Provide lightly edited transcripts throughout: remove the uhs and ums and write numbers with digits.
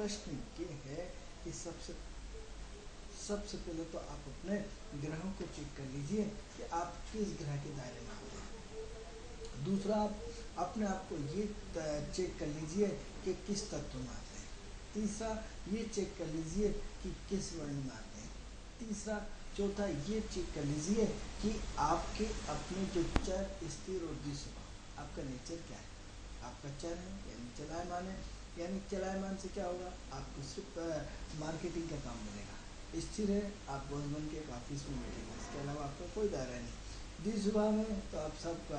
प्रश्न ये है कि सबसे पहले तो आप अपने ग्रहों को चेक कर लीजिए कि आप किस ग्रह के दायरे में आते हैं। दूसरा, आप अपने आप को ये चेक कर लीजिए कि किस तत्व में आते हैं। तीसरा, ये चेक कर लीजिए कि किस वर्ण में आते हैं। तीसरा, चौथा, ये चेक कर लीजिए कि आपके अपने जो चर, स्थिर और द्विस्वभाव, आपका नेचर क्या है। आपका चर है यानी चलायमान है, यानी चलायमान से क्या होगा, आपको सिर्फ मार्केटिंग का काम मिलेगा। स्थिर है, आप बॉस बन के एक ऑफिस में बैठेंगे, इसके अलावा आपका कोई दायरा नहीं। द्विस्वभाव है तो आप सब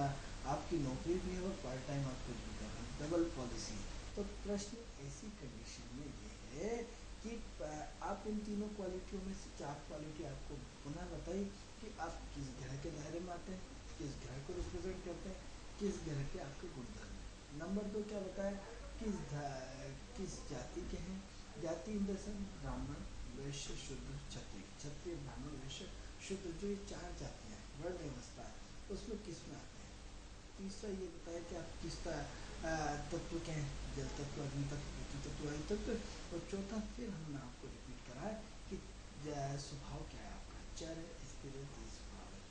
आपकी नौकरी भी है और पार्ट टाइम आप कुछ भी कर रहे हैं, डबल पॉलिसी। तो प्रश्न ऐसी कंडीशन में ये है कि आप इन तीनों क्वालिटियों में से 4 क्वालिटी आपको पुनः बताइए कि आप किस ग्रह के दायरे में आते हैं, किस ग्रह को रिप्रेजेंट करते हैं, किस ग्रह के आपके गुणधर्म हैं। नंबर 2 क्या बताया, किस जाति के हैं। जाति इन द सेंस ब्राह्मण, वैश्य, शूद्र, क्षत्रिय। क्षत्रिय, ब्राह्मण, वैश्य, शूद्र, जो ये 4 जातियाँ हैं, वर्ण व्यवस्था है, उसमें किस में आते हैं। तीसरा ये बताया कि आप किस तत्व के हैं, जल तत्व, अग्नि तत्व, पृथ्वी तत्व, वायु तत्व। और चौथा, फिर हमने आपको रिपीट करा है कि स्वभाव क्या है आपका, चर, स्थिर, स्वभाव है।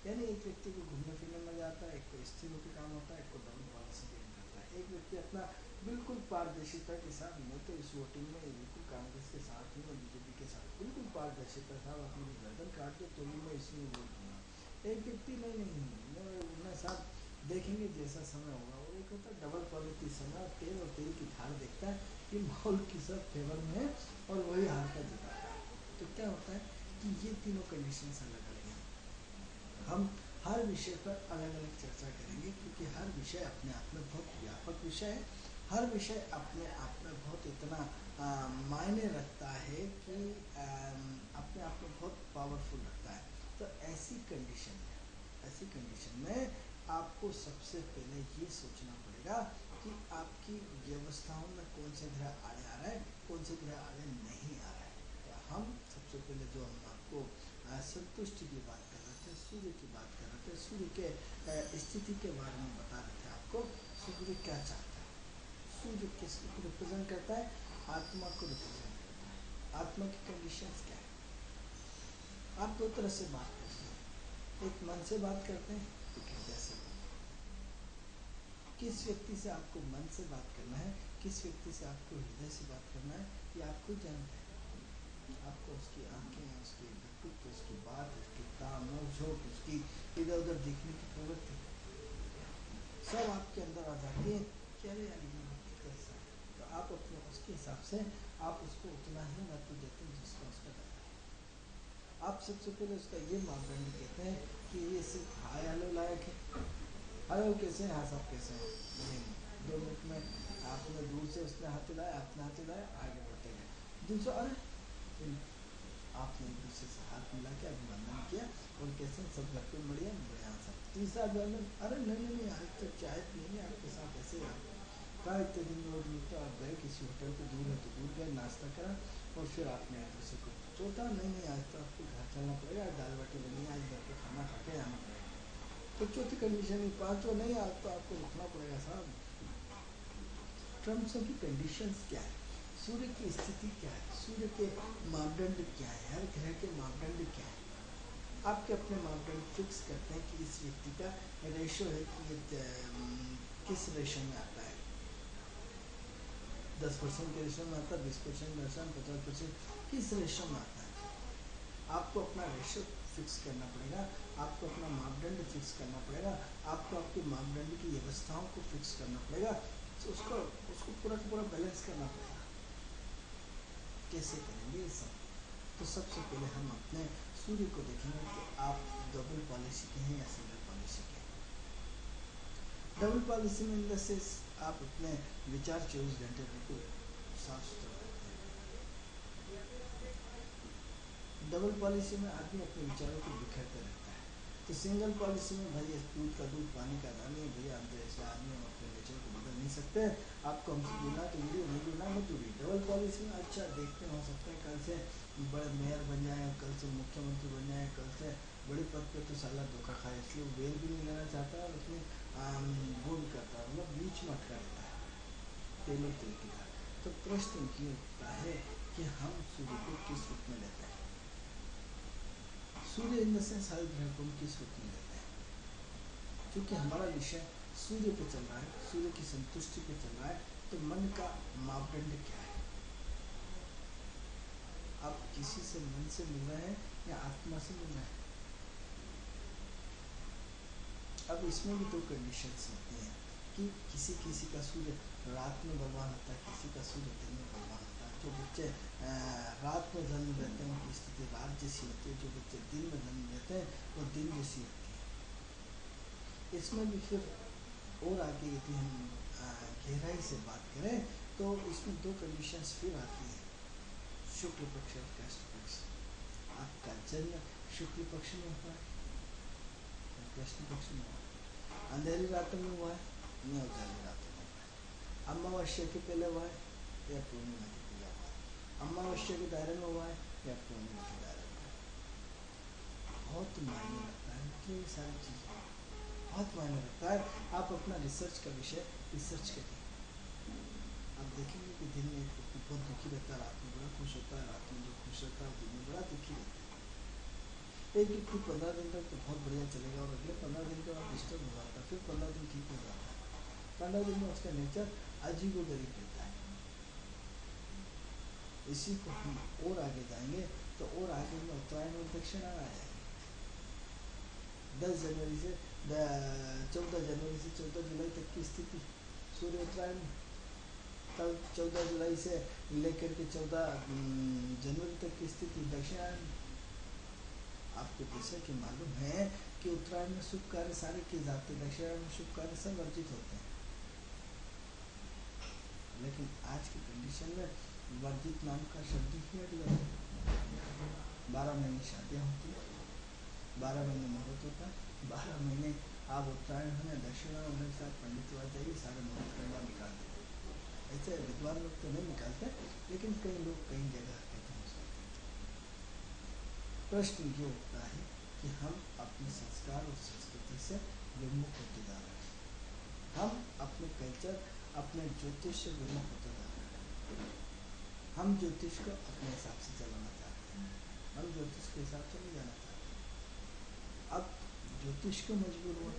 यानी एक व्यक्ति को घूमने फिरने में मजा आता है, एक को स्थिर होकर काम होता है, एक को डबल पॉलिसी गेम करता है। एक व्यक्ति अपना बिल्कुल पारदर्शिता के साथ, मैं तो इस वोटिंग में बिल्कुल कांग्रेस के साथ हूँ और बीजेपी के साथ, बिल्कुल पारदर्शिता था, अपनी गर्दन काट दो तो भी मैं इसमें वोट दूंगा। एक व्यक्ति मैं साथ देखेंगे जैसा समय होगा। और एक होता है डबल पॉलिसी समय, तेल और तेल की धार देखता है कि माहौल की सब फेवर में है और वही हार का जीता है। तो क्या होता है कि ये तीनों कंडीशन अलग अलग हैं। हम हर विषय पर अलग अलग चर्चा करेंगे क्योंकि हर विषय अपने आप में बहुत व्यापक विषय है। हर विषय अपने आप में बहुत इतना मायने रखता है कि अपने आप में बहुत पावरफुल रखता है। तो ऐसी कंडीशन में आपको सबसे पहले ये सोचना पड़ेगा कि आपकी व्यवस्थाओं में कौन से ग्रह आड़े आ रहा है, कौन से ग्रह आड़े नहीं आ रहा है। तो हम सबसे पहले जो हम आपको संतुष्टि की बात कर रहे थे, सूर्य की बात कर रहे थे, सूर्य के स्थिति के बारे में बता रहे थे आपको। सूर्य क्या चाहता है, सूर्य किसको रिप्रेजेंट करता है, आत्मा को रिप्रेजेंट करता है। आत्मा की कंडीशंस क्या है, आप 2 तरह से बात करते हैं, एक मन से बात करते हैं, एक हृदय से। किस व्यक्ति से आपको मन से बात करना है, किस व्यक्ति से आपको हृदय से बात करना है, ये आपको जानते हैं। आपको उसकी आंखें, उसके व्यक्तित्व, उसकी बात, उसकी ताम झोंक, उसकी इधर उधर देखने की प्रवृत्ति सब आपके अंदर आ जाती है कि अरे यार ये व्यक्ति कैसा है। तो आप अपने उसके हिसाब से आप उसको उतना ही महत्व देते हैं जिसका उसका दायरा है। आप सबसे पहले उसका ये मापदंड कहते हैं कि ये सिर्फ हाय हेलो लायक है। हेलो कैसे हैं, हाँ सब कैसे हैं, नहीं 2 मिनट में आपने दूर से उसने हाथ हिलाया, आपने हाथ हिलाया, आगे बढ़ते गए। दूसरा, अरे आपने एक दूसरे से हाथ मिला के अभिनंदन किया और कैसे सब घर पे बढ़िया बढ़िया सब। तीसरा अभिनंदन, अरे नहीं आज तो चाय पियेंगे आपके साथ, ऐसे कहा इतने दिन रोज मिलते आप गए किसी होटल पे, दूर है तो दूर गए, नाश्ता करा और फिर आपने एक दूसरे को। चौथा, नहीं आज तो आपको घर चलना पड़ेगा, दाल बाटी बनी, आज घर पे खाना खा के आना पड़ेगा। तो चौथी कंडीशन। 5वां, नहीं आज तो आपको रुकना पड़ेगा साहब। टर्म्स की कंडीशंस क्या है, सूर्य की स्थिति क्या है, सूर्य के मापदंड क्या है, हर ग्रह के मापदंड क्या है। आपके अपने मापदंड फिक्स करते हैं कि इस व्यक्ति का रेशो है कि ये किस रेशो में आता है। 10% के रेशो में आता है, 20% रेशो में, 50% किस रेशो में आता है। आपको अपना रेशो फिक्स करना पड़ेगा, आपको अपना मापदंड फिक्स करना पड़ेगा, आपको आपके मापदंड की व्यवस्थाओं को फिक्स करना पड़ेगा। तो उसको पूरा का पूरा बैलेंस करना पड़ेगा। कैसे करेंगे ये सब। तो सबसे पहले हम अपने सूर्य को देखेंगे कि आप डबल पॉलिसी के हैं या सिंगल पॉलिसी के हैं। डबल पॉलिसी में इन से आप अपने विचार 24 घंटे बिल्कुल साफ सुथरा रखते हैं। डबल पॉलिसी में आदमी अपने विचारों को बिखरते रहता है। तो सिंगल पॉलिसी में भाई दूध का दूध पानी का पानी है, भैया हम तो ऐसे आदमी हम अपने नेचर को बदल नहीं सकते, आपको हमसे जुड़ना तो वीडियो नहीं जुड़ना मत जुड़िए। डबल पॉलिसी में अच्छा देखते हो सकते हैं कल से बड़े मेयर बन जाए, कल से मुख्यमंत्री बन जाए, कल से बड़ी पद पे तो साला धोखा खाए, इसलिए वो बेल भी नहीं लेना चाहता और उसमें वो भी करता है, मतलब बीच में अटका रहता है। तेल और तेल की धार। तो प्रश्न ये उठता है कि हम सूर्य को किस रूप में लेते हैं? सूर्य इन द सेंस हर ग्रह को किस रूप में लेते हैं? क्योंकि हमारा विषय सूर्य पे चल रहा है, सूर्य की संतुष्टि पे चल रहा है, तो मन का मापदंड क्या है? आप किसी से मन से मिल रहे हैं या आत्मा से मिल रहे हैं? अब इसमें भी दो कंडीशंस होती हैं कि किसी किसी का सूर्य रात में बलवान होता है, किसी का सूर्य दिन में बलवान होता है। जो बच्चे रात में जन्म लेते हैं उनकी स्थिति रात जैसी होती है, जो बच्चे दिन में जन्म लेते हैं वो दिन जैसी होती है। इसमें भी फिर और आगे यदि हम गहराई से बात करें तो इसमें दो कंडीशंस फिर आती है, शुक्ल पक्ष और कृष्ण पक्ष। आपका जन्म शुक्ल पक्ष में हुआ है, कृष्ण पक्ष में हुआ है, अंधेरी रात में हुआ है या उजाली रात में हुआ है, अमावस्या के पहले हुआ है या पूर्णिमा के पहले हुआ है, अमावस्या के दायरे में हुआ है या पूर्णिमा के दायरे में हुआ है। बहुत मायने रखता है कि ये सारी चीज़ें बहुत मायने रखता है। आप अपना रिसर्च का विषय रिसर्च करिए, आप देखेंगे कि दिन में एक व्यक्ति बहुत दुखी रहता है, रात में बड़ा खुश होता है, रात में जो खुश रहता है दिन में बड़ा दुखी रहता है। एक व्यक्ति 15 दिन तक तो बहुत बढ़िया चलेगा और अगले 15 दिन के बाद डिस्टर्ब हो जाता है, फिर 15 दिन ठीक हो जाता है, 15 दिन में उसका नेचर अजीबोगरीब रहता है। इसी को हम और आगे जाएंगे तो और आगे में उत्तरायण और दक्षिण आ जाएंगे। 10 जनवरी से 14 जनवरी से 14 जुलाई तक की स्थिति सूर्य उत्तरायण में, तब 14 जुलाई से लेकर के 14 जनवरी तक की स्थिति दक्षिणायन में। आपको जैसा कि मालूम है कि उत्तरायण में शुभ कार्य सारे किए जाते हैं, दक्षिणायन में शुभ कार्य सब वर्जित होते हैं। लेकिन आज की कंडीशन में वर्जित नाम का शब्द ही हट गया है। 12 महीने शादियाँ होती है, 12 महीने मुहूर्त होता है, 12 महीने आप उत्तरायण होने दक्षिणायन होने के साथ पंडित बात जाइए, सारे मुहूर्त करवा निकाल देते। ऐसे विद्वान लोग तो नहीं निकालते, लेकिन कई लोग कई जगह कहते हैं। प्रश्न ये उठता है कि हम अपने संस्कार और संस्कृति से विमुख होते जा रहे हैं, हम अपने कल्चर अपने ज्योतिष से विमुख होते जा रहे हैं। हम ज्योतिष को अपने हिसाब से चलाना चाहते हैं, हम ज्योतिष के हिसाब से नहीं जाना चाहते। अब ज्योतिष को मजबूर हुआ।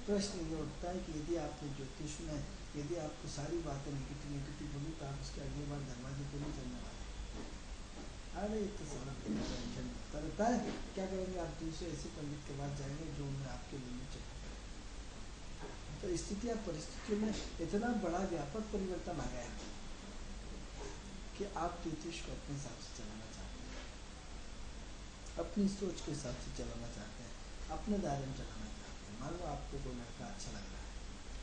प्रश्न ये उठता है कि यदि आपने ज्योतिष में यदि आपको सारी बातें नेगेटिव बोली तो आप उसके अगली बार दरवाजे पर नहीं चलने वाले। अरे तो सारा टेंशन रहता है, क्या करेंगे आप? दूसरे ऐसे पंडित के पास जाएंगे जो उन्हें आपके लिए चेक करें। तो स्थितियाँ परिस्थितियों में इतना बड़ा व्यापक परिवर्तन आ गया कि आप ज्योतिष को अपने हिसाब से चलाना चाहते हैं, अपनी सोच के हिसाब से चलाना चाहते हैं, अपने दायरे में चलाना चाहते हैं। मान लो आपको कोई लड़का अच्छा लग रहा है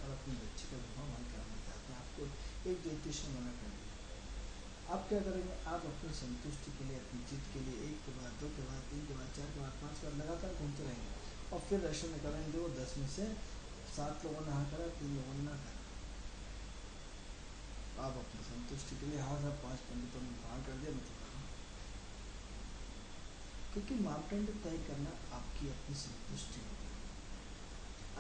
और अपनी बच्ची का विवाह मन कराना चाहते हैं, आपको एक ज्योतिष ने मना कर दिया। आप क्या करेंगे? आप अपनी संतुष्टि के लिए, अपनी जीत के लिए 1 के बाद 2 के बाद 3 के बाद 4 के बाद 5 के बाद लगातार घूमते रहेंगे और फिर रशो में करेंगे वो 10 में से 7 लोगों ने हाँ करा, 3 लोगों ने ना करा। आप अपनी संतुष्टि के लिए हाँ सब 5 पंडितों ने हाँ कर दिया, मैं तो कर रहा हूँ। क्योंकि मापदंड तय करना आपकी अपनी संतुष्टि होगी।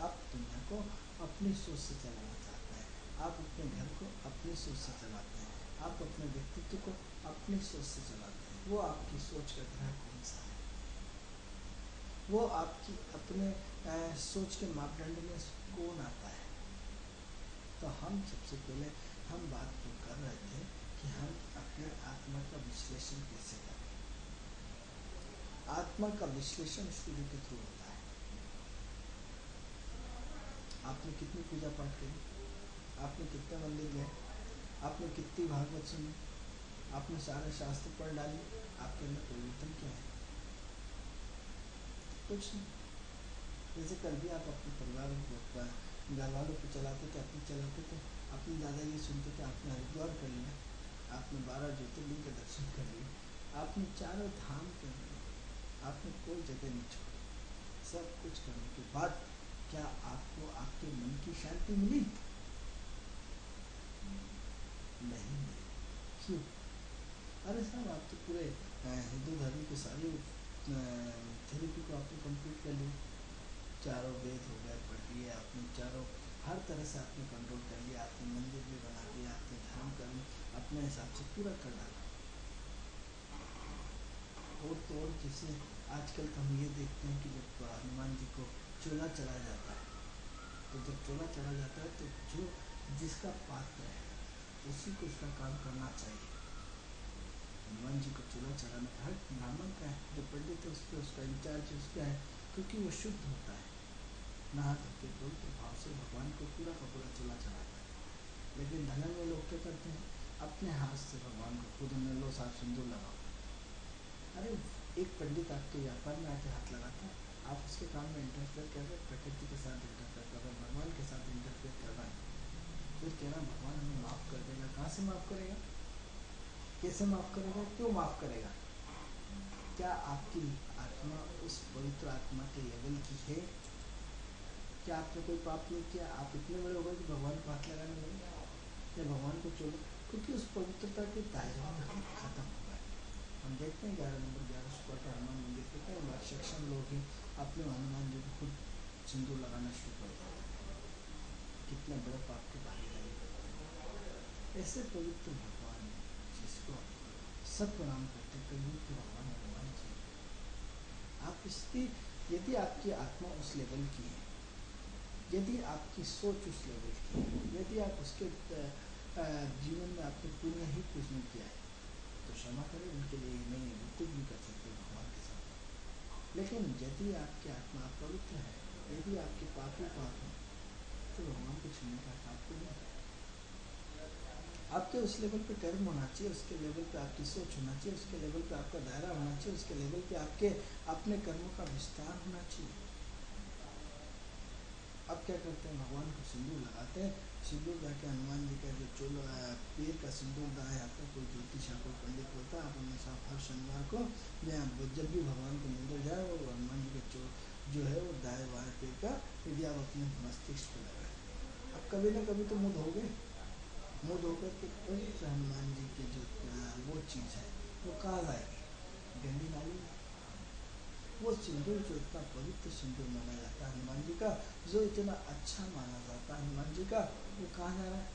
आप दुनिया को अपनी सोच से चलाना चाहते हैं, आप अपने घर को अपनी सोच से चलाते हैं, आप अपने व्यक्तित्व को अपनी सोच से चलाते हैं। वो आपकी सोच का ग्रह कौन सा है? वो आपकी अपने सोच के मापदंड में कौन आता है? तो हम सबसे पहले हम बात तो कर रहे थे कि हम अपने आत्मा का विश्लेषण कैसे करें। आत्मा का विश्लेषण सूर्य के थ्रू होता है। आपने कितनी पूजा पाठ करी, आपने कितने मंदिर गए, आपने कितनी भागवत सुनी, आपने सारे शास्त्र पढ़ डाली, आपके अंदर परिवर्तन क्या है? कुछ नहीं। जैसे कल भी आप अपने परिवार को घर वालों को चलाते थे, अपने चलाते थे, अपनी दादा ये सुनते थे, आपने हरिद्वार कर लिया, आपने 12 ज्योतिर्लिंग के दर्शन कर लिए, आपने 4 धाम कर लिए, आपने कोई जगह नहीं छोड़ी। सब कुछ करने के बाद क्या आपको आपके मन की शांति मिली? नहीं मिली। क्यों? अरे साहब आप तो पूरे हिंदू धर्म के सारी थेरेपी को आपने कंप्लीट कर लिया, चारों वेद हो गए, पढ़ लिए आपने, चारों हर तरह से आपने कंट्रोल कर लिया, आपने मंदिर भी बना दिया, आपने धर्म कर्म अपने हिसाब से पूरा कर डाला। और जैसे आजकल तो हम ये देखते हैं कि जब हनुमान जी को चोला चला जाता है, तो जब चोला चला जाता है तो जो जिसका पात्र है उसी को उसका काम करना चाहिए। हनुमान जी को चोला चलाना हर ब्राह्मण का है, जो पंडित है उसके उसका इंचार्ज उसका है, क्योंकि वो शुद्ध होता है, नहा करके पवित्र भाव से भगवान को पूरा का पूरा चोला चलाता है। लेकिन धनंजय लोग क्या करते हैं, अपने हाथ से भगवान को खुद उन्हें लो साफ सिंदूर लगाओ। अरे एक पंडित आपके व्यापार में आके हाथ लगाता है, आप उसके काम में इंटरफेयर कर रहे, प्रकृति के साथ इंटरफेयर कर रहे, भगवान के साथ इंटरफेयर कर रहा है, फिर कह रहा भगवान हमें माफ़ कर देगा। कहाँ से माफ़ करेगा, कैसे माफ़ करेगा, क्यों माफ़ करेगा? क्या आपकी आत्मा उस पवित्र आत्मा के लेवल की है? क्या आपने कोई पाप नहीं किया, आप इतने बड़े हो गए कि भगवान को हाथ लगाने लगे या भगवान को चलो, क्योंकि उस पवित्रता के दायरे में हम खत्म हो गए। हम देखते हैं 11 नंबर 11 सुपर हनुमान मंदिर के कई बार सेक्शन लोग ही अपने हनुमान जी को खुद सिंदूर लगाना शुरू कर देते हैं। कितने बड़े पाप के भागीदारी। ऐसे पवित्र भगवान जिसको सब प्रणाम करते कलयुग के भगवान हनुमान जी, आप इसकी यदि आपकी आत्मा उस लेवल की है, यदि आपकी सोच उस लेवल की है, यदि आप उसके जीवन में आपने पुण्य ही कुछ नहीं किया है, तो क्षमा करें, उनके लिए नहीं वो कुछ भी कर सकते भगवान के साथ। लेकिन यदि आपकी आत्मा पवित्र है, यदि आपके पाप ही पाप है, तो भगवान को छूने का आपको नहीं। आपके उस लेवल पे कर्म होना चाहिए, उसके लेवल पे आपकी सोच होना चाहिए, उसके लेवल पे आपका दायरा होना चाहिए, उसके लेवल पे आपके अपने कर्मों का विस्तार होना चाहिए। अब क्या करते हैं, भगवान को सिंदूर लगाते हैं, सिंदूर ला के हनुमान जी का जो चोला पैर का सिंदूर दाएं हाथ में कोई ज्योतिष या कोई पंडित होता है, आप उनमें साफ हर शनिवार को या जब भी भगवान को मंदिर जाए वो हनुमान जी का जो है वो दाएं बाएं पैर का यदि आप अपने मस्तिष्क पर लगाए, अब कभी ना कभी तो मुँह धोगे, मुँह धोकर के पवित्र हनुमान जी की जो वो चीज़ है वो कहाँ जाएगी, गंदी नाली में। वो सिंदूर जो इतना पवित्र सिंदूर माना जाता है हनुमान जी का, जो इतना अच्छा माना जाता है हनुमान जी का, वो कहाँ जा रहा है,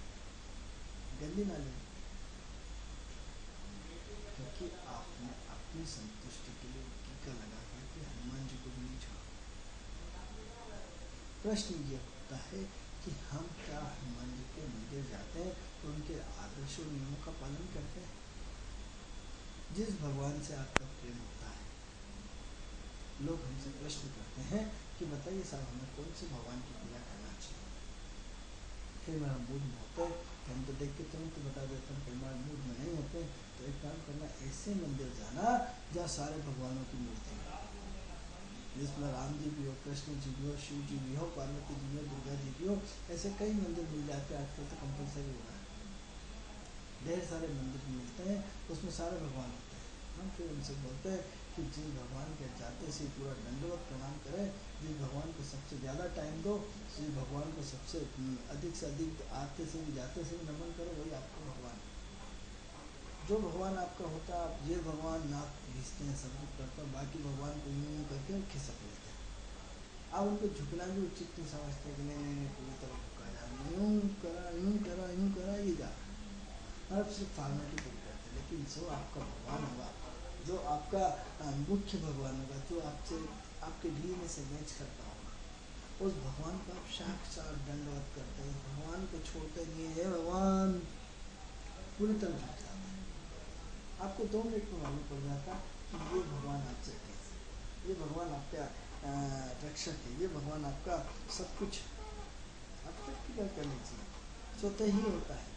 गंदी नाली में। क्योंकि आपने अपनी संतुष्टि के लिए टीका लगा करके हनुमान जी को भी नहीं छोड़ा। प्रश्न ये होता है कि हम क्या हनुमान जी के मंदिर जाते हैं तो उनके आदर्शों नियमों का पालन करते हैं? जिस भगवान से आपका प्रेम होता है, लोग हमसे प्रश्न करते हैं कि बताइए साहब हमें कौन से भगवान की पूजा करना चाहिए। फिर मेरा मूड में होता है कि हम तो देख के तुरंत बता देते हैं, कई बार मूड में नहीं होते, तो एक काम करना, ऐसे मंदिर जाना जहाँ सारे भगवानों की मूर्ति हो, जिसमें राम जी भी हो, कृष्ण जी भी हो, शिव जी भी हो, पार्वती जी भी हो, दुर्गा जी भी हो, ऐसे कई मंदिर मिल जाते हैं। आजकल तो कंपलसरी हो रहा है, ढेर सारे मंदिर मिलते हैं, उसमें सारे भगवान होते हैं। हम फिर उनसे बोलते हैं कि जिस भगवान के जाते से पूरा दंडवत प्रणाम करें, जिस भगवान को सबसे ज़्यादा टाइम दो, जिस भगवान को सबसे अधिक से अधिक आते से भी जाते से भी नमन करो, वही आपका भगवान है। जो भगवान आपका होता है, आप ये भगवान नाक घिसते हैं, सब कुछ करते हैं, बाकी भगवान को यूँ करके खिसक लेते हैं। आप उनको झुकना भी उचित नहीं समझते कि नहीं पूरी तरह झुका जा, यूँ करा ये जा, आप सिर्फ फॉर्मेलिटी पूरी करते हैं। लेकिन जो आपका भगवान होगा, जो आपका मुख्य भगवान होगा, जो आपसे आपके डीएनए से मैच करता होगा, उस भगवान को आप साक्षात दंडवत करते हैं, भगवान को छोड़ते नहीं है, भगवान पूरी तरह झुक जाता है। आपको 2 मिनट में मालूम पड़ जाता कि ये भगवान आपसे कैसे, ये भगवान आपका रक्षक है, ये भगवान आपका सब कुछ। आप सबकी क्या कर लीजिए, स्वतः ही होता है।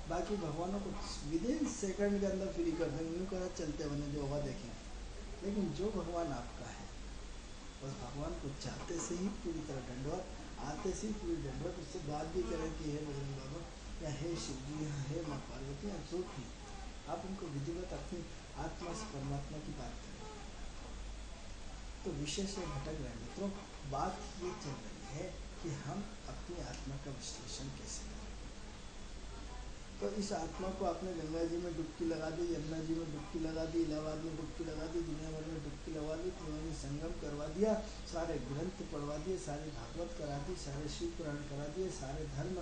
बाकी भगवानों को विदिन सेकंड के अंदर फ्री कर देंगे, यूँ करा चलते बने जो होगा देखेंगे। लेकिन जो भगवान आपका है, बस भगवान को चाहते से ही पूरी तरह दंडवत, आते से ही पूरी दंडवत, उससे बात भी करें कि हे बजरंग बाबा या हे शिव जी या हे माँ पार्वती या जो भी, आप उनको विधिवत अपनी आत्मा से परमात्मा की बात करें। तो विशेष से भटक रहे मित्रों, बात ये चल रही है कि हम अपनी आत्मा का विश्लेषण कैसे करें। तो इस आत्मा को आपने गंगा जी में डुबकी लगा दी, यमुना जी में डुबकी लगा दी, इलाहाबाद में डुबकी लगा दी, दुनिया भर में डुबकी लगा दी, त्रिवेणी संगम करवा दिया, सारे ग्रंथ पढ़वा दिए, सारे भागवत करा दी, सारे शिव पुराण करा दिए, सारे धर्म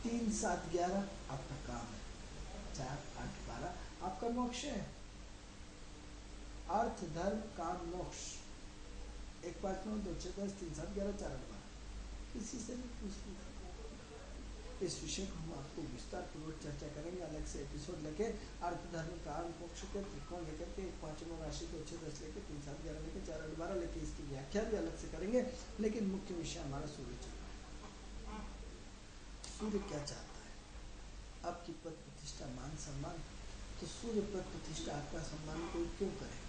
3, 7, 11 आपका काम है, 4, 8, 12 आपका मोक्ष है। अर्थ, धर्म, काम, मोक्ष, 1, 5, 9, 2, 6, 10, 3, 7, 11, 4, 8, 12। किसी से भी पूछ लीजिए। इस विषय को हम आपको विस्तार पूर्वक चर्चा करेंगे, अलग से एपिसोड लेके अर्थ, धर्म, काम, मोक्ष के त्रिकोण लेकर के 1, 5, 9 राशि 2, 6, 10 लेके 3, 7, 11 लेके 4, 8, 12 लेके इसकी व्याख्या भी अलग से करेंगे। लेकिन मुख्य विषय हमारा सूर्य चल रहा है। सूर्य क्या चाहता है? आपकी पद प्रतिष्ठा, मान सम्मान। तो सूर्य पद प्रतिष्ठा, आपका सम्मान कोई क्यों करे?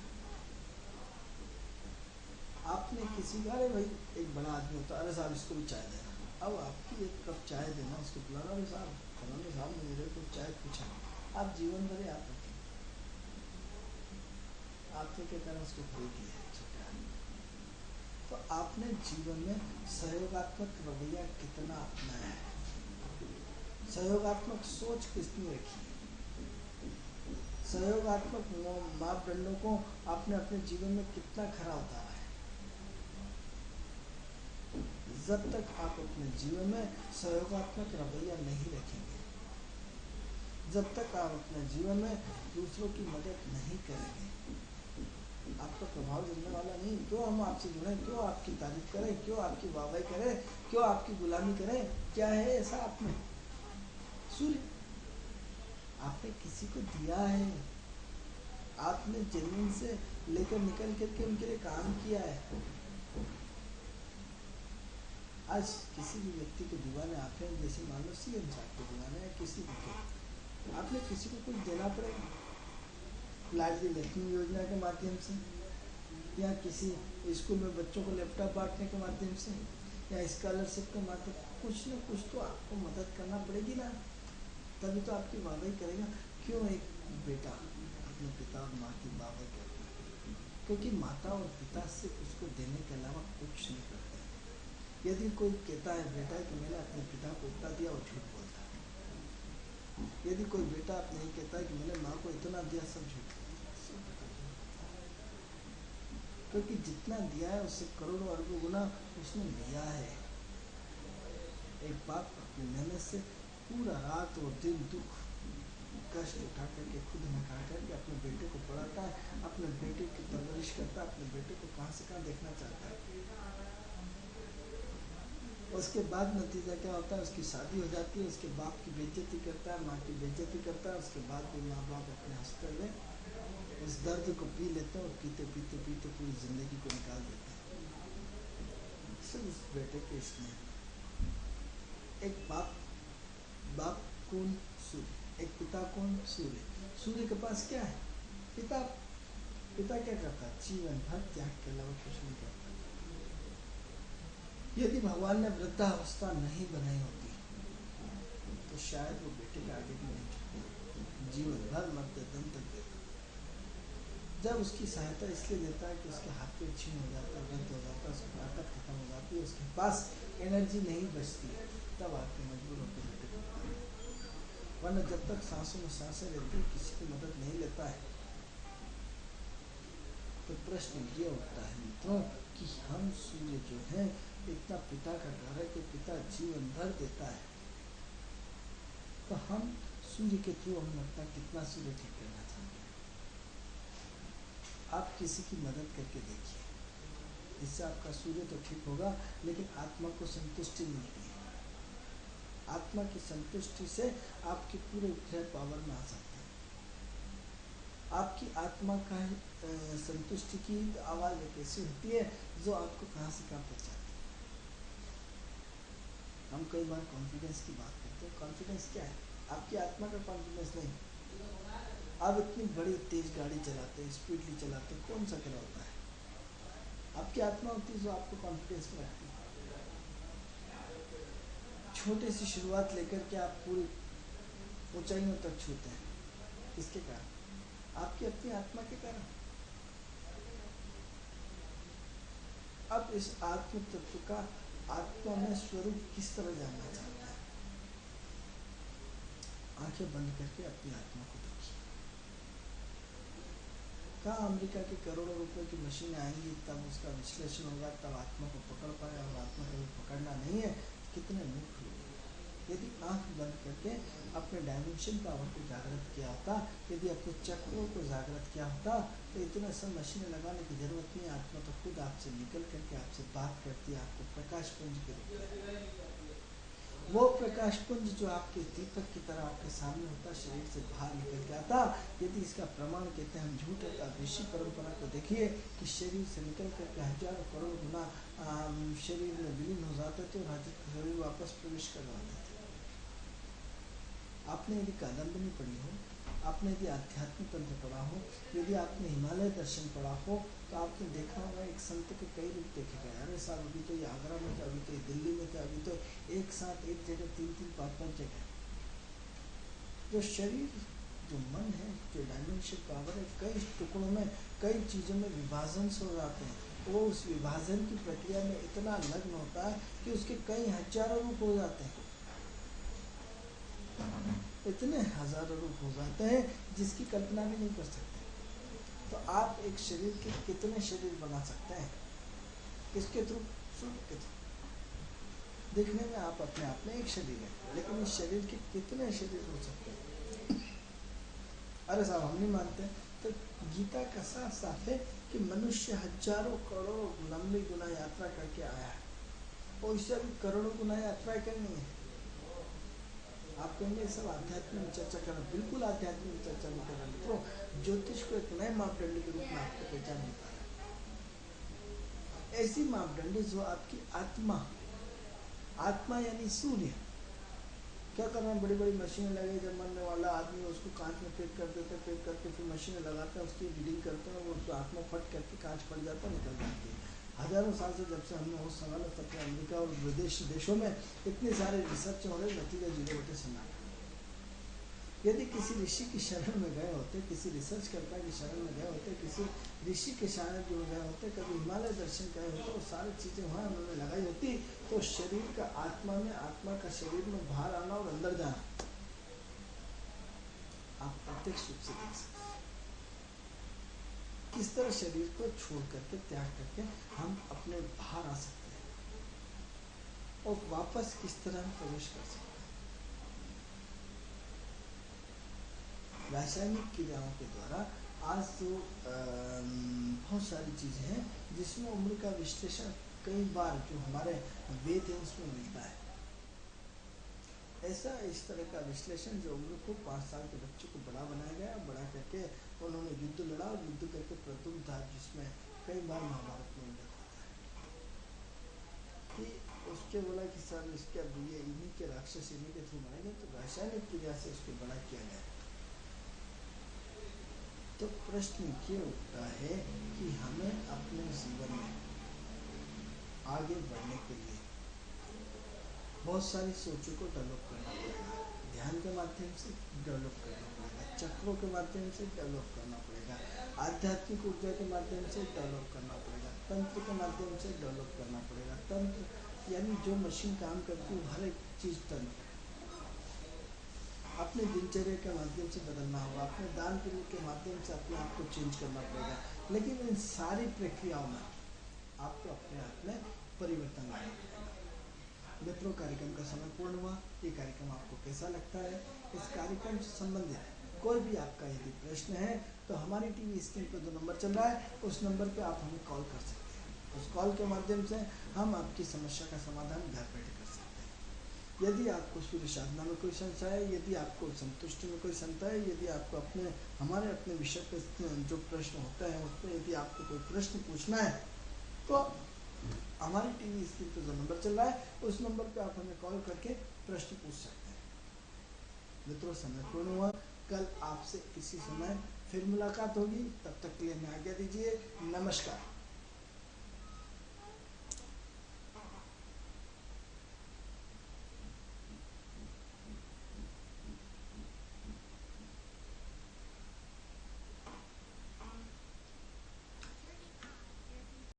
आपने किसी का, अरे भाई एक बड़ा आदमी होता, अरे साहब इसको भी चाय देना। अब आपकी एक कप चाय देना, उसको बुलाना, अरे साहब फलाने साहब ने मेरे को चाय पूछा, आप जीवन भर आप रखें, आपने क्या करना, उसको दे दिया छोटा। तो आपने जीवन में सहयोगात्मक रवैया कितना अपनाया है? सहयोगात्मक सोच किसने रखी है? सहयोगात्मक मापदंडों को आपने अपने जीवन में कितना खरा उतारा है? जब तक आप अपने जीवन में सहयोगात्मक रवैया नहीं रखेंगे, जब तक आप अपने जीवन में दूसरों की मदद नहीं करेंगे, आपका प्रभाव जमने वाला नहीं। क्यों हम आपसे जुड़े, क्यों आपकी तारीफ करें, क्यों आपकी वाहवाही करें, क्यों आपकी गुलामी करें? क्या है ऐसा आप में? सूर्य, आपने किसी को दिया है, आपने जमीन से लेकर निकल करके उनके लिए काम किया है। आज किसी भी व्यक्ति के दीवाने आप हैं, जैसे मान लो सीएम साहब के दीवाने हैं, किसी भी के, आपने किसी को कुछ देना पड़ेगा, लाडली लक्ष्मी योजना के माध्यम से, या किसी स्कूल में बच्चों को लैपटॉप बांटने के माध्यम से, या स्कॉलरशिप के माध्यम से, कुछ न कुछ तो आपको मदद करना पड़ेगी ना, तभी तो आपकी वाहवाही करेगा। क्यों एक बेटा अपने पिता और माँ की वाहवाही करता है? क्योंकि माता और पिता से उसको देने के अलावा कुछ नहीं करते। यदि कोई कहता है बेटा कि मैंने अपने पिता को इतना दिया, वो झूठ बोलता है। यदि कोई बेटा नहीं कहता है कि मैंने माँ को इतना दिया, सब झूठ बोलता है। क्योंकि जितना दिया है उससे करोड़ों अरबों गुना उसने लिया है। एक बाप अपनी मेहनत से पूरा रात और दिन दुख कष्ट उठा करके, खुद नखा करके अपने बेटे को पढ़ाता है, अपने बेटे की परवरिश करता है, अपने बेटे को कहाँ से कहाँ देखना चाहता है। उसके बाद नतीजा क्या होता है? उसकी शादी हो जाती है, उसके बाप की बेइज्जती करता है, माँ की बेइज्जती करता है। उसके बाद भी माँ बाप अपने हंसते हुए उस दर्द को पी लेते हैं, और पीते पीते पीते पूरी जिंदगी को निकाल देते हैं सिर्फ उस बेटे के स्नेह। एक बाप कौन? सूर्य। एक पिता कौन? सूर्य। सूर्य के पास क्या है? पिता क्या करता है? जीवन भर त्याग के अलावा कुछ नहीं करता। यदि भगवान ने वृद्धावस्था नहीं बनाई होती तो शायद वो बेटे के आगे भी नहीं झुकता, जीवन भर मरते दम तक देता। जब उसकी सहायता इसलिए देता है कि उसके हाथ पे छीन हो जाता है, वृद्ध हो जाता है, उसकी ताकत खत्म हो जाती है, उसके पास एनर्जी नहीं बचती, तब आके मजबूर होकर बेटे को। वरना जब तक सांसों में सांसें रहती, किसी की मदद नहीं लेता है। तो प्रश्न ये उठता है मित्रों कि हम सूर्य जो है, इतना पिता का कार्य कि पिता जीवन भर देता है, तो हम सूर्य के थ्रू हम अपना कितना सूर्य ठीक करना चाहते हैं? आप किसी की मदद करके देखिए, इससे आपका सूर्य तो ठीक होगा, लेकिन आत्मा को संतुष्टि मिलती है। आत्मा की संतुष्टि से आपके पूरे ग्रह पावर में आ जाते हैं। आपकी आत्मा का संतुष्टि की आवाज़ एक ऐसी होती है जो आपको कहाँ से कहाँ पहुँचाती है। हम कई बार कॉन्फिडेंस की बात करते हैं। कॉन्फिडेंस क्या है? आपकी आत्मा का कॉन्फिडेंस नहीं। आप इतनी बड़ी तेज गाड़ी चलाते हैं, स्पीडली चलाते हैं, कौन सा क्या होता है? आपकी आत्मा होती है जो आपको कॉन्फिडेंस में रखती है। छोटे सी शुरुआत लेकर के आप पूरी ऊंचाइयों तक छूते हैं, किसके कारण? आपकी अपनी आत्मा के कारण। अब इस आत्म तत्व का आत्मा में स्वरूप किस तरह जानना चाहते हैं? आंखें बंद करके अपनी आत्मा को देखिए। कहाँ अमेरिका की करोड़ों रुपए की मशीनें आएंगी, तब उसका विश्लेषण होगा, तब आत्मा को पकड़ पाए, और आत्मा को पकड़ना नहीं है। कितने मूर्ख लोग। यदि आंख बंद करके अपने डायमेंशन पावर को जागृत किया होता, यदि अपने चक्रों को जागृत किया होता, तो इतना सब मशीनें लगाने की जरूरत नहीं। आत्मा तो खुद आपसे निकल करके आपसे बात करती है, आपको प्रकाश पुंज के रूप में। वो प्रकाश पुंज जो आपके दीपक की तरह आपके सामने होता, शरीर से बाहर निकल के आता। यदि इसका प्रमाण कहते हैं हम झूठ है, तो ऋषि परंपरा को देखिए कि शरीर से निकल करके हजारों करोड़ गुना शरीर में विलीन हो जाते थे और शरीर वापस प्रवेश करवाते थे। आपने यदि कादम्बरी पढ़ी हो, आपने यदि आध्यात्मिक तंत्र पढ़ा हो, यदि आपने हिमालय दर्शन पढ़ा हो, तो आपने देखा होगा एक संत के कई रूप देखे गए। अरे साहब अभी तो ये आगरा में थे, अभी तो ये दिल्ली में थे, अभी तो एक साथ एक जगह 3-3, 5-5 जगह। जो शरीर, जो मन है, जो डायमेंशन पावर है, कई टुकड़ों में, कई चीज़ों में विभाजन हो जाते हैं। वो उस विभाजन की प्रक्रिया में इतना लग्न होता है कि उसके कई हजारों रूप हो जाते हैं, इतने हजारों रूप हो जाते हैं जिसकी कल्पना भी नहीं कर सकते। तो आप एक शरीर के कितने शरीर बना सकते हैं? किसके थ्रू? सूर्य के थ्रू। देखने में आप अपने आप में एक शरीर है, लेकिन इस शरीर के कितने शरीर हो सकते हैं? अरे साहब हम नहीं मानते। तो गीता का साफ साफ है कि मनुष्य हजारों करोड़ों लंबी गुना यात्रा करके आया है, और इससे अभी करोड़ों गुना यात्रा करनी है। आप कहेंगे सब आध्यात्मिक चर्चा करना, बिल्कुल आध्यात्मिक चर्चा नहीं कर रहे। तो ज्योतिष को एक नए मापदंड के रूप में आपको पहचान नहीं पा रहा। ऐसी मापदंड जो आपकी आत्मा, आत्मा यानी सूर्य, क्या करना, बड़ी बड़ी मशीनें लगे, जब मरने वाला आदमी उसको कांच में पैक कर देते, पैक करके फिर मशीनें लगाते हैं, उसकी रीडिंग करते हैं, वो उसको आत्मा फट करके कांच फट जाता है, निकल जाती है। हजारों साल से जब से हमने वो सवाल तब से अमेरिका और विदेशी देशों में इतने सारे रिसर्च हो रहे, नतीजा 0 सन्नाटा। यदि किसी ऋषि की शरण में गए होते, किसी रिसर्च करता की शरण में गए होते, किसी ऋषि के शरण में गए होते, कभी हिमालय दर्शन गए होते, और सारी चीज़ें वहाँ उन्होंने लगाई होती, तो शरीर का आत्मा में, आत्मा का शरीर में बाहर आना और अंदर जाना आप प्रत्यक्ष रूप से देख सकते हैं। किस तरह शरीर को छोड़ करके, त्याग करके हम अपने बाहर आ सकते हैं, और वापस किस तरह हम प्रवेश कर सकते हैं। रासायनिक क्रियाओं के द्वारा आज तो बहुत सारी चीज़ें हैं जिसमें उम्र का विश्लेषण कई बार जो हमारे वेद है उसमें मिलता है। ऐसा इस तरह का विश्लेषण जो उम्र को 5 साल के बच्चे को बड़ा बनाया गया, बड़ा करके उन्होंने युद्ध लड़ा, और युद्ध करके प्रतुम था, जिसमें कई बार महाभारत में उल्लेख होता है कि उसके बोला कि सर इसके अब ये इन्हीं के राक्षस इन्हीं के थ्रू मरेंगे, तो रासायनिक क्रिया से उसको बड़ा किया गया। तो प्रश्न ये उठता है कि हमें अपने जीवन में आगे बढ़ने के लिए बहुत सारी सोचों को डेवलप करना पड़ेगा। ध्यान के माध्यम से डेवलप करना पड़ेगा, चक्रों के माध्यम से डेवलप करना पड़ेगा, आध्यात्मिक ऊर्जा के माध्यम से डेवलप करना पड़ेगा, तंत्र के माध्यम से डेवलप करना पड़ेगा। तंत्र यानी जो मशीन काम करती है हर एक चीज़ तंत्र। अपने दिनचर्या के माध्यम से बदलना होगा, अपने दान पुण्य के माध्यम से अपने आप को चेंज करना पड़ेगा। लेकिन इन सारी प्रक्रियाओं में आपको अपने आप में परिवर्तन लाना पड़ेगा। मित्रों, कार्यक्रम का समय पूर्ण हुआ। ये कार्यक्रम आपको कैसा लगता है? इस कार्यक्रम से संबंधित कोई भी आपका यदि प्रश्न है तो हमारी टीवी स्क्रीन पर जो नंबर चल रहा है उस नंबर पर आप हमें कॉल कर सकते हैं। उस कॉल के माध्यम से हम आपकी समस्या का समाधान घर बैठे कर सकते हैं। यदि आपको सूर्य साधना में कोई संशय है, यदि आपको संतुष्टि में कोई शंका है, यदि आपको हमारे अपने विषय पर जो प्रश्न होता है उसमें यदि आपको कोई प्रश्न पूछना है, तो हमारी टीवी स्क्रीन पर जो नंबर चल रहा है उस नंबर पे आप हमें कॉल करके प्रश्न पूछ सकते हैं। मित्रों, समय पूर्ण हुआ। कल आपसे इसी समय फिर मुलाकात होगी। तब तक के लिए हमें आज्ञा दीजिए। नमस्कार।